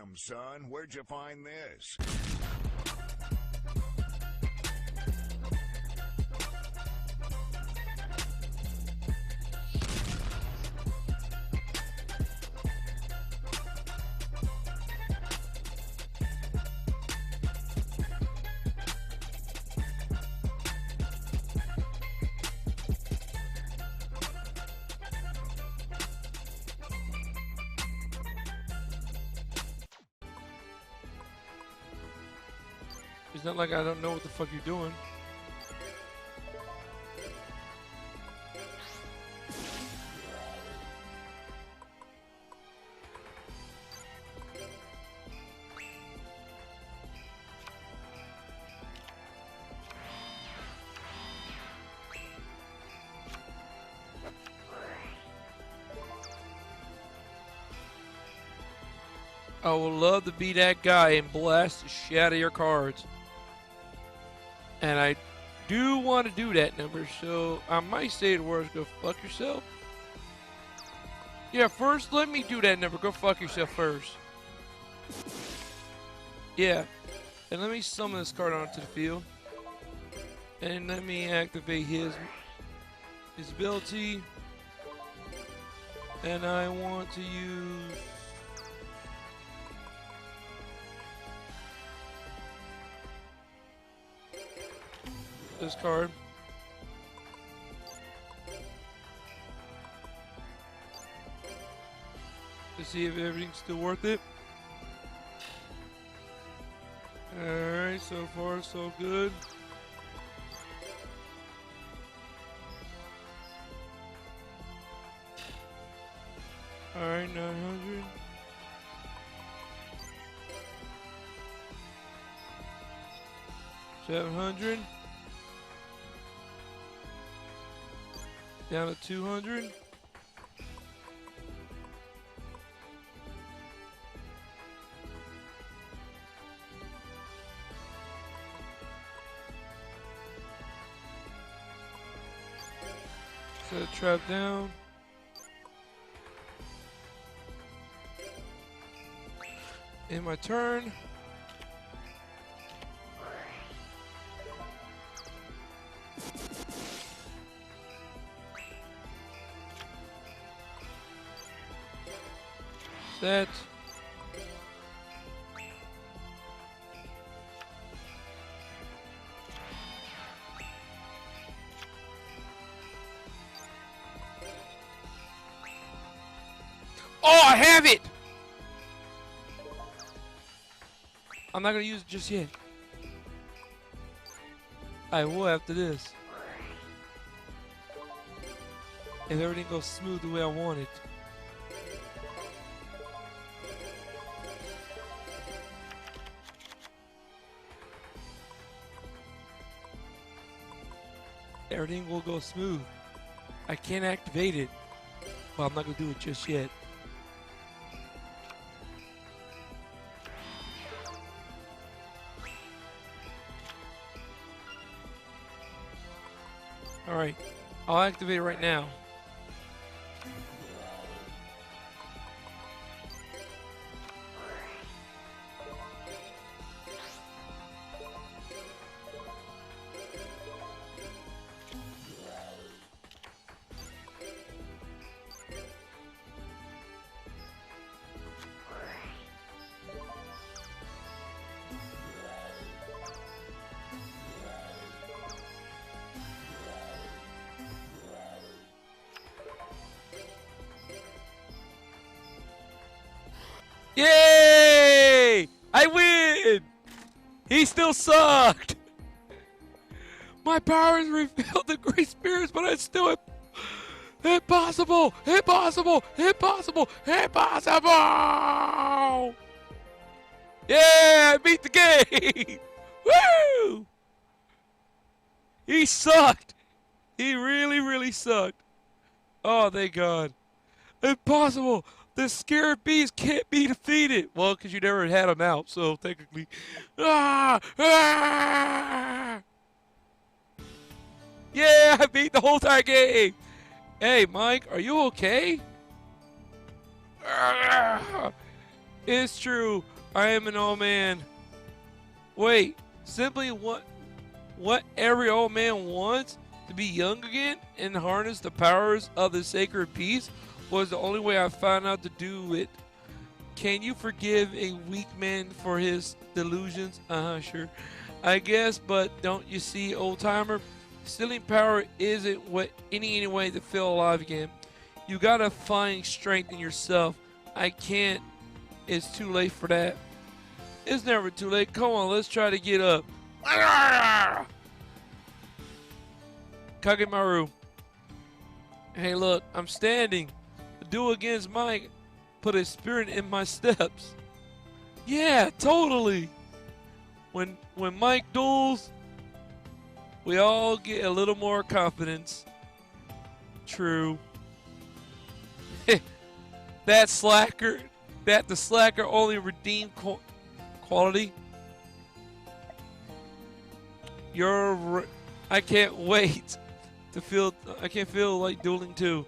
Damn, son, where'd you find this? It's not like I don't know what the fuck you're doing. I would love to be that guy and blast the shit out of your cards. And I do want to do that number, so I might say the words, go fuck yourself. Yeah, first let me do that number, go fuck yourself first. Yeah, and let me summon this card onto the field. And let me activate his ability. And I want to use... this card. To see if everything's still worth it. Alright, so far so good. Alright, 900. $700. Down to 200. Set a trap down. In my turn. Set. Oh, I have it! I'm not gonna use it just yet. I will after this. If everything goes smooth the way I want it. Everything will go smooth. I can't activate it, but I'm not gonna do it just yet. Alright, I'll activate it right now. Yay! I win! He still sucked! My powers revealed the great spirits, but I still... Impossible! Impossible! Impossible! Impossible! Yeah! I beat the game! Woo! He sucked! He really, really sucked. Oh, thank God. Impossible! The scared beast can't be defeated. Well, because you never had them out, so technically. Ah! Ah! Yeah, I beat the whole entire game. Hey, Mike, are you okay? Ah! It's true. I am an old man. Wait, simply what every old man wants, to be young again and harness the powers of the sacred beast, was the only way I found out to do it. Can you forgive a weak man for his delusions? Sure. I guess, but don't you see, old timer? Stealing power isn't what any way to feel alive again. You gotta find strength in yourself. I can't. It's too late for that. It's never too late. Come on, let's try to get up. Kagemaru. Hey, look, I'm standing. The duel against Mike put a spirit in my steps. Yeah, totally. When Mike duels, we all get a little more confidence. True. That the slacker only redeemed quality. I can't wait to feel. I can't feel like dueling too.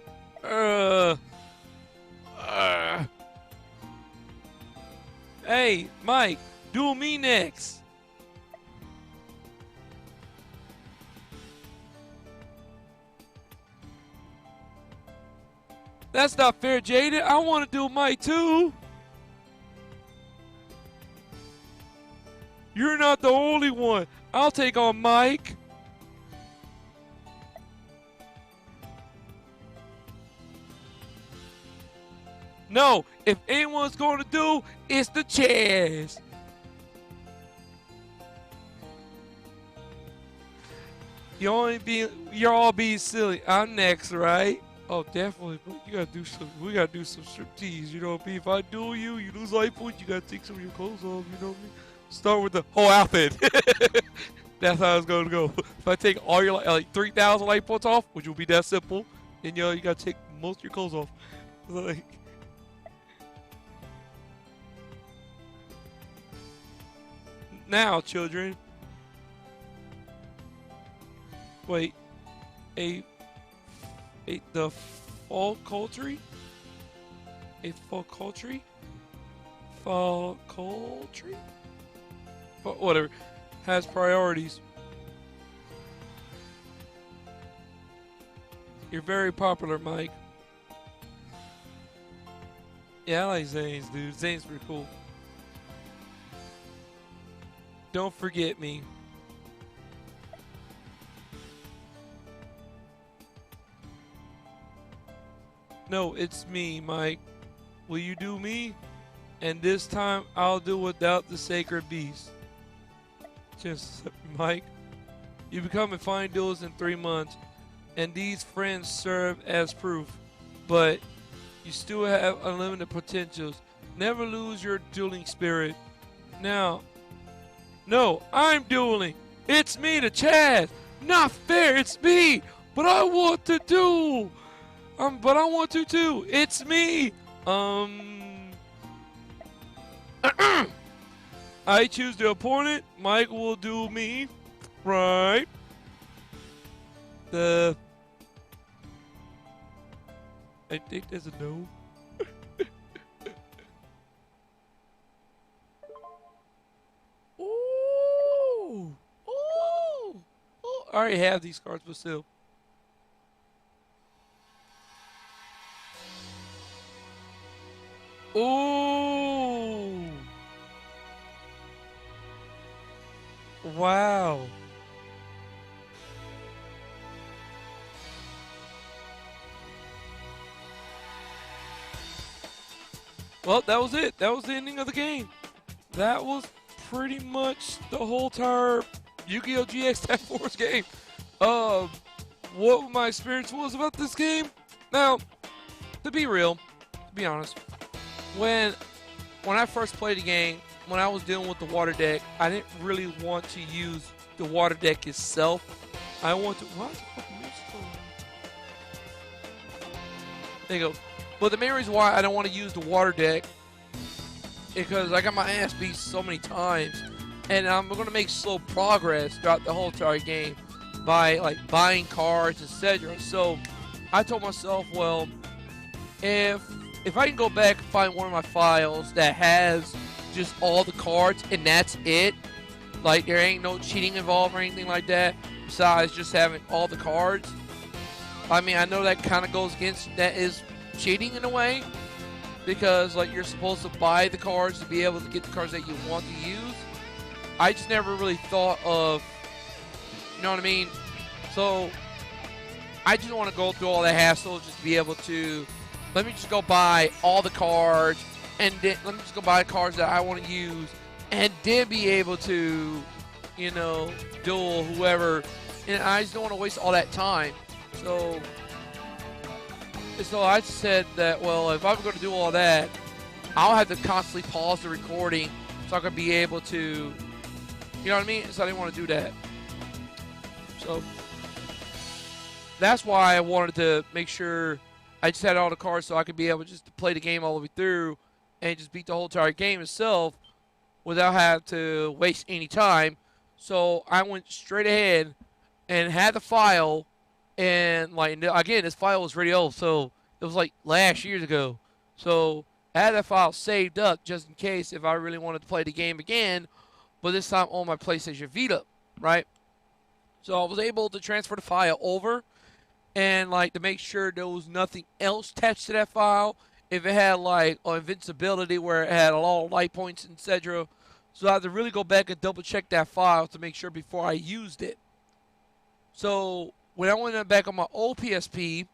Hey, Mike, duel me next. That's not fair, Jaden. I want to duel Mike too. You're not the only one. I'll take on Mike. No, if anyone's going to do, it's the chairs. You're all being silly. I'm next, right? Oh, definitely. But you gotta do some. We gotta do some striptease. You know what I mean? If I duel you, you lose life points. You gotta take some of your clothes off. You know what I mean? Start with the whole outfit. That's how it's gonna go. If I take all your like 3,000 life points off, which will be that simple, then you gotta take most of your clothes off. Like. Now, children. Wait. The faculty? A faculty? Faculty? Whatever. Has priorities. You're very popular, Mike. Yeah, I like Zane's, dude. Zane's pretty cool. Don't forget me. No, it's me, Mike. Will you do me? And this time, I'll do without the sacred beast. Just, Mike. You become a fine duelist in 3 months, and these friends serve as proof. But you still have unlimited potentials. Never lose your dueling spirit. Now, no, I'm dueling. It's me, the Chaz. Not fair, it's me. But I want to duel. But I want to too. It's me. I choose the opponent. Mike will duel me. Right. I think there's a no. Ooh. Ooh. Ooh. I already have these cards, but still. Ooh. Wow. Well, that was it. That was the ending of the game. That was pretty much the whole entire Yu-Gi-Oh! GX Tag Force game. What my experience was about this game? Now, to be real, to be honest, when I first played the game, when I was dealing with the water deck, I didn't really want to use the water deck itself. I want to. Why is the fucking music so loud? There you go. But the main reason why I don't want to use the water deck is because I got my ass beat so many times, and I'm going to make slow progress throughout the whole entire game by like buying cards, etc. So I told myself, well, if if I can go back and find one of my files that has just all the cards and that's it, like there ain't no cheating involved or anything like that, besides just having all the cards. I mean, I know that kind of goes against, that is cheating in a way, because like you're supposed to buy the cards to be able to get the cards that you want to use. I just never really thought of, you know what I mean? So I just want to go through all that hassle just to be able to, let me just go buy all the cards, and then let me just go buy the cards that I want to use, and then be able to, you know, duel whoever. And I just don't want to waste all that time. So I said that, well, if I'm going to do all that, I'll have to constantly pause the recording so I can be able to, you know what I mean? So I didn't want to do that. So that's why I wanted to make sure I just had all the cards so I could be able just to play the game all the way through and just beat the whole entire game itself without having to waste any time. So I went straight ahead and had the file, and like again, this file was really old, so it was like last years ago. So I had that file saved up just in case if I really wanted to play the game again, but this time on my PlayStation Vita, right? So I was able to transfer the file over, and like to make sure there was nothing else attached to that file. If it had like invincibility where it had a lot of light points, etc. So I had to really go back and double check that file to make sure before I used it. So when I went back on my old PSP,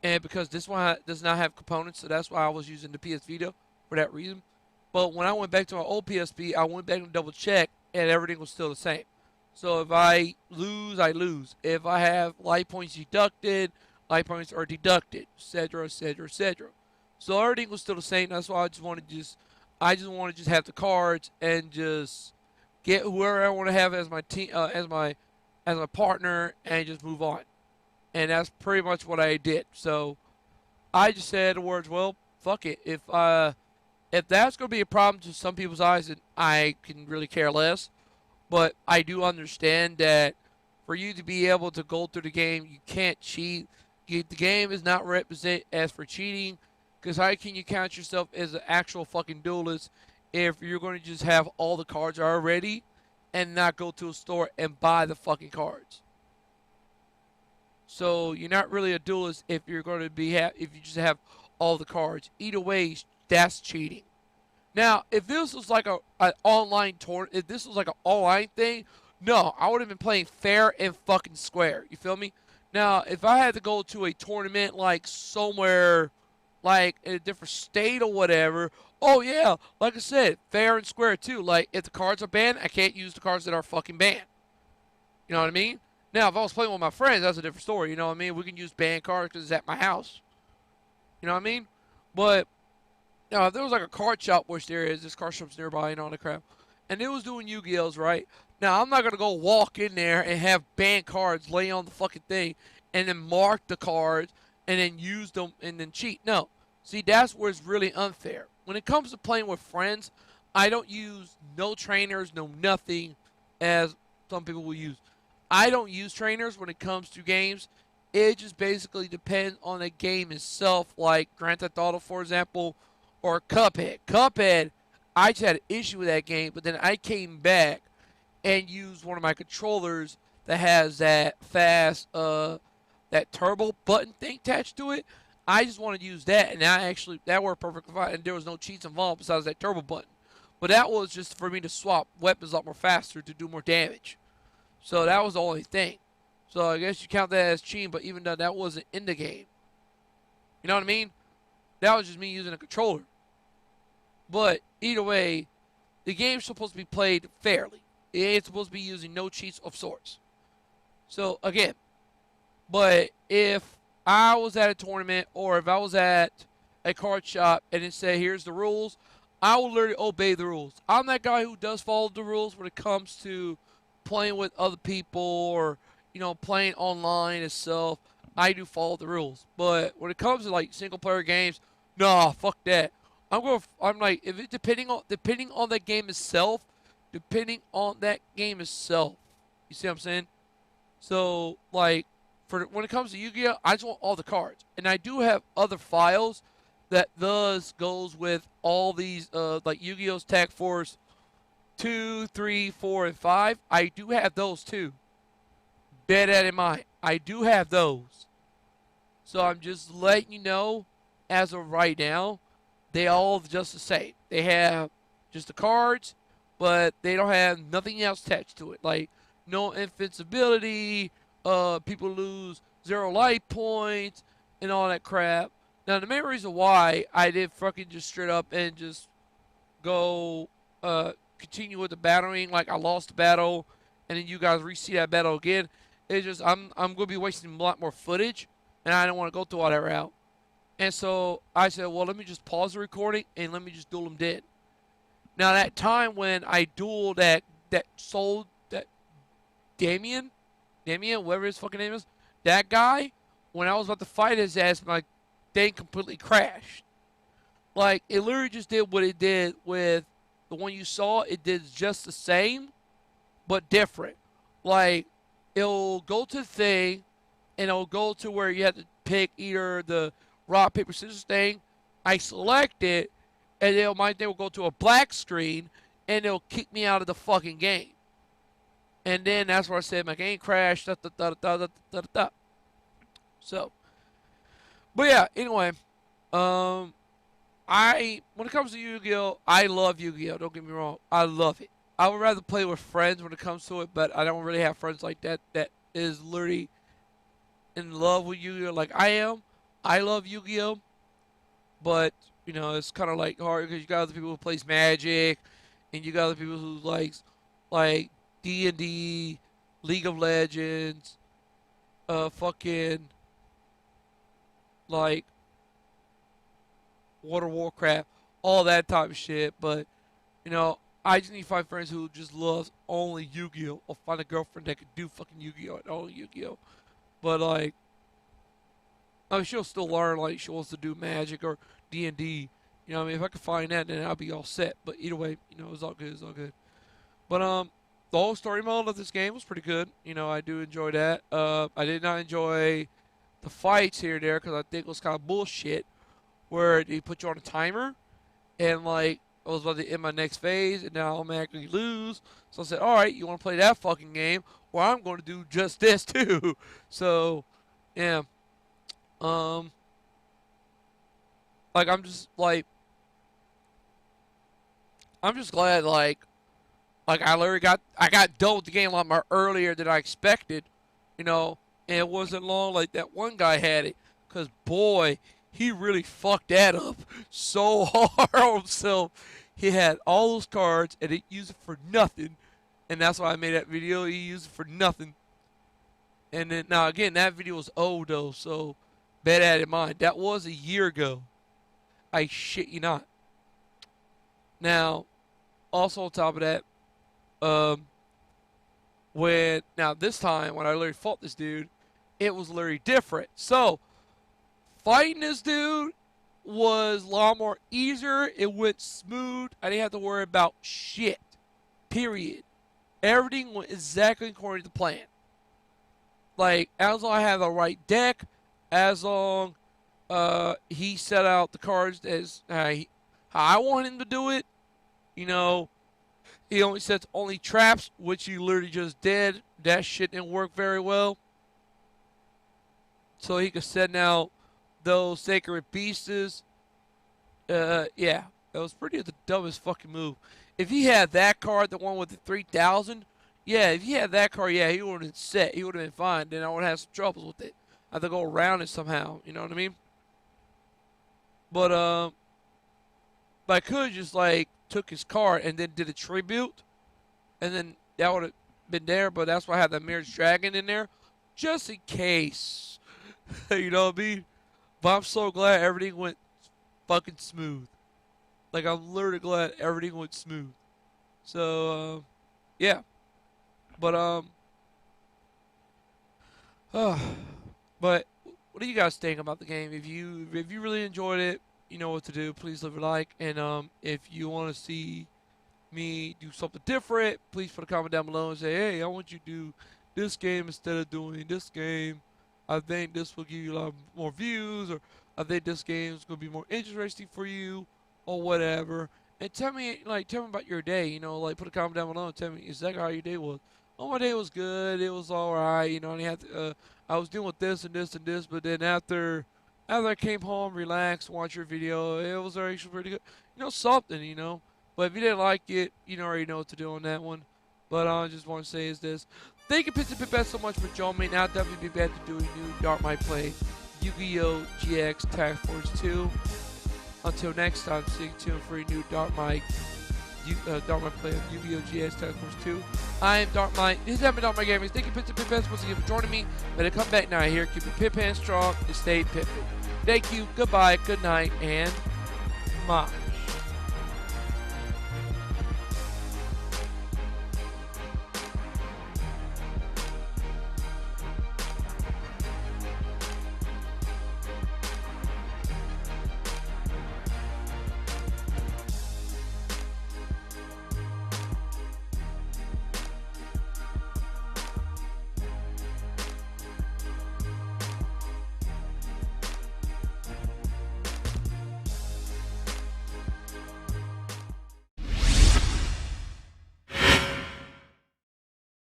and because this one does not have components, so that's why I was using the PS Vita for that reason. But when I went back to my old PSP, I went back and double checked, and everything was still the same. So if I lose, I lose. If I have light points deducted, light points are deducted, etc., etc., etc. So everything was still the same. That's why I just want to just have the cards and just get whoever I want to have as my team, as my partner, and just move on. And that's pretty much what I did. So I just said the words, well, fuck it. If that's going to be a problem to some people's eyes, then I can really care less. But I do understand that for you to be able to go through the game, you can't cheat. The game is not represented as for cheating, because how can you count yourself as an actual fucking duelist if you're going to just have all the cards already and not go to a store and buy the fucking cards? So you're not really a duelist if you're going to be if you just have all the cards. Either way, that's cheating. Now, if this was like an online tournament, if this was like an online thing, no, I would have been playing fair and fucking square. You feel me? Now, if I had to go to a tournament like somewhere, like in a different state or whatever, oh yeah, like I said, fair and square too. Like if the cards are banned, I can't use the cards that are fucking banned. You know what I mean? Now, if I was playing with my friends, that's a different story. You know what I mean? We can use banned cards because it's at my house. You know what I mean? But if there was like a card shop, which there is, this card shop's nearby and all that crap, and it was doing Yu-Gi-Ohs, right? Now, I'm not going to go walk in there and have banned cards lay on the fucking thing and then mark the cards and then use them and then cheat. No. See, that's where it's really unfair. When it comes to playing with friends, I don't use no trainers, no nothing, as some people will use. I don't use trainers when it comes to games. It just basically depends on the game itself, like Grand Theft Auto, for example, or Cuphead. Cuphead, I just had an issue with that game, but then I came back and used one of my controllers that has that fast, that turbo button thing attached to it. I just wanted to use that, and that worked perfectly fine, and there was no cheats involved besides that turbo button. But that was just for me to swap weapons a lot more faster to do more damage. So that was the only thing. So I guess you count that as cheating, but even though that wasn't in the game. You know what I mean? That was just me using a controller. But either way, the game's supposed to be played fairly. It's supposed to be using no cheats of sorts. So again, but if I was at a tournament or if I was at a card shop and it said, here's the rules, I will literally obey the rules. I'm that guy who does follow the rules when it comes to playing with other people or, you know, playing online itself. I do follow the rules. But when it comes to like single player games, nah, fuck that. I'm like, if it depending on that game itself, you see what I'm saying? So like when it comes to Yu-Gi-Oh, I just want all the cards. And I do have other files that thus goes with all these like Yu-Gi-Oh's Tag Force 2, 3, 4, and 5. I do have those too. Bear that in mind. I do have those. So I'm just letting you know, as of right now, they all just the same. They have just the cards, but they don't have nothing else attached to it. Like no invincibility, people lose 0 life points, and all that crap. Now the main reason why I did fucking just straight up and just go continue with the battling, like I lost the battle, and then you guys re-see that battle again. It's just I'm gonna be wasting a lot more footage, and I don't want to go through all that route. And so I said, well, let me just pause the recording and let me just duel him dead. Now that time when I dueled that soul that Damien, whatever his fucking name is, that guy, when I was about to fight his ass, my thing completely crashed. Like it literally just did what it did with the one you saw. It did just the same, but different. Like it'll go to the thing, and it'll go to where you have to pick either the rock paper scissors thing. I select it, and then my thing will go to a black screen, and it'll kick me out of the fucking game. And then that's where I said my game crashed. Da, da, da, da, da, da, da, da. So, but yeah. Anyway, when it comes to Yu-Gi-Oh, I love Yu-Gi-Oh. Don't get me wrong, I love it. I would rather play with friends when it comes to it, but I don't really have friends like that. That is literally in love with Yu-Gi-Oh like I am. I love Yu-Gi-Oh, but you know it's kind of like hard because you got other people who plays Magic, and you got other people who likes like D&D, League of Legends, fucking like World of Warcraft, all that type of shit. But you know, I just need to find friends who just loves only Yu-Gi-Oh, or find a girlfriend that can do fucking Yu-Gi-Oh and only Yu-Gi-Oh. But like, I mean, she'll still learn. Like, she wants to do Magic or D&D. You know what I mean? If I can find that, then I'll be all set. But either way, you know, it's all good. It's all good. But the whole story mode of this game was pretty good. You know, I do enjoy that. I did not enjoy the fights here and there because I think it was kind of bullshit. Where they put you on a timer, and like I was about to end my next phase, and now I automatically lose. So I said, all right, you want to play that fucking game? Well, I'm going to do just this too. So, yeah. Like I'm just glad like I literally I got done with the game a lot more earlier than I expected, you know, and it wasn't long like that one guy had it, cause boy, he really fucked that up so hard on himself. He had all those cards and he used it for nothing, and that's why I made that video. He used it for nothing, and then now again that video was old though, so bear that in mind. That was a year ago. I shit you not. Now, also on top of that, this time when I literally fought this dude, it was literally different. So fighting this dude was a lot more easier. It went smooth. I didn't have to worry about shit. Period. Everything went exactly according to plan. Like, as long as I have the right deck, as long he set out the cards as how I want him to do it, you know, he only sets only traps, which he literally just did. That shit didn't work very well. So he could send out those sacred beasts. Yeah, that was pretty the dumbest fucking move. If he had that card, the one with the 3,000, yeah, if he had that card, yeah, he would have been set. He would have been fine. Then I would have some troubles with it. I have to go around it somehow. You know what I mean? But I could just like took his card and then did a tribute, and then that would have been there. But that's why I have the Mirror's Dragon in there, just in case. You know what I mean? But I'm so glad everything went fucking smooth. Like, I'm literally glad everything went smooth. So, yeah. But, but what do you guys think about the game? If you really enjoyed it, you know what to do. Please leave a like. And, if you want to see me do something different, please put a comment down below and say, hey, I want you to do this game instead of doing this game. I think this will give you a lot more views, or I think this game is gonna be more interesting for you, or whatever. And tell me about your day. You know, like put a comment down below and tell me exactly how your day was. Oh, my day was good. It was all right. You know, and I was dealing with this and this and this, but then after I came home, relaxed, watched your video, it was actually pretty good. You know, something. You know, but if you didn't like it, you know already know what to do on that one. But I just want to say is this. Thank you, P.32, so much for joining me. Now I'll definitely be back to do a new DarkMike play, Yu-Gi-Oh! GX Task Force 2. Until next time, stay tuned for a new DarkMike play of Yu-Gi-Oh! GX Task Force 2. I am DarkMike. This has been DarkMike Gaming. Thank you, P.32, once again for joining me. Better come back now here. Keep your pip hand strong and stay pippin'. Thank you, goodbye, good night, and mwah.